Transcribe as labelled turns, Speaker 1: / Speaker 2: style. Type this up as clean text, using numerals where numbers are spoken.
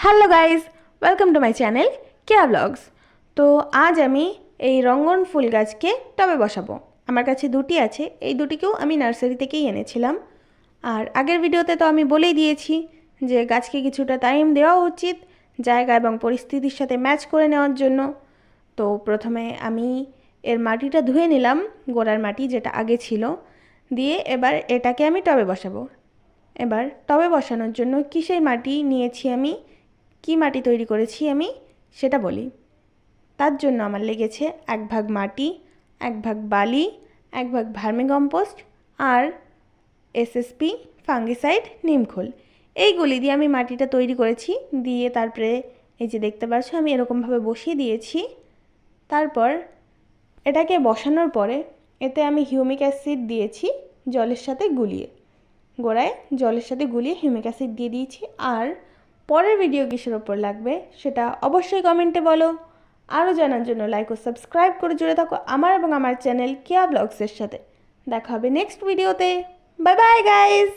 Speaker 1: Hello guys, welcome to my channel Keya blogs. তো আজ আমি এই রঙ্গন ফুল গাছকে টবে বসাবো। আমার কাছে দুটি আছে, এই দুটিকেও আমি নার্সারি থেকেই এনেছিলাম। আর আগের ভিডিওতে তো আমি বলেই দিয়েছি যে গাছকে কিছুটা টাইম দেওয়া উচিত জায়গা এবং পরিস্থিতির সাথে ম্যাচ করে নেওয়ার জন্য। তো প্রথমে আমি এর মাটিটা ধুয়ে নিলাম, গোড়ার মাটি যেটা আগে ছিল, দিয়ে এবার এটাকে আমি টবে বসাবো। এবার টবে বসানোর জন্য কিসের মাটি নিয়েছি আমি, কি মাটি তৈরি করেছি আমি সেটা বলি। তার জন্য আমার লেগেছে 1 ভাগ মাটি, 1 ভাগ বালি, 1 ভাগ ভার্মিকম্পোস্ট আর এসএসপি ফাঙ্গিসাইড নিমখোল। এইগুলি দিয়ে আমি মাটিটা তৈরি করেছি। দিয়ে তারপরে এই যে দেখতে পাচ্ছ আমি এরকমভাবে বসিয়ে দিয়েছি। তারপর এটাকে বসানোর পরে এতে আমি হিউমিক অ্যাসিড দিয়েছি জলের সাথে গুলিয়ে, গোড়ায় জলের সাথে গুলিয়ে হিউমিক অ্যাসিড দিয়ে দিয়েছি। আর পরের ভিডিও কিসের ওপর লাগবে সেটা অবশ্যই কমেন্টে বলো। আরও জানার জন্য লাইক ও সাবস্ক্রাইব করে জুড়ে থাকো আমার এবং আমার চ্যানেল কেয়া ব্লগসের সাথে। দেখা হবে নেক্সট ভিডিওতে। Bye bye guys.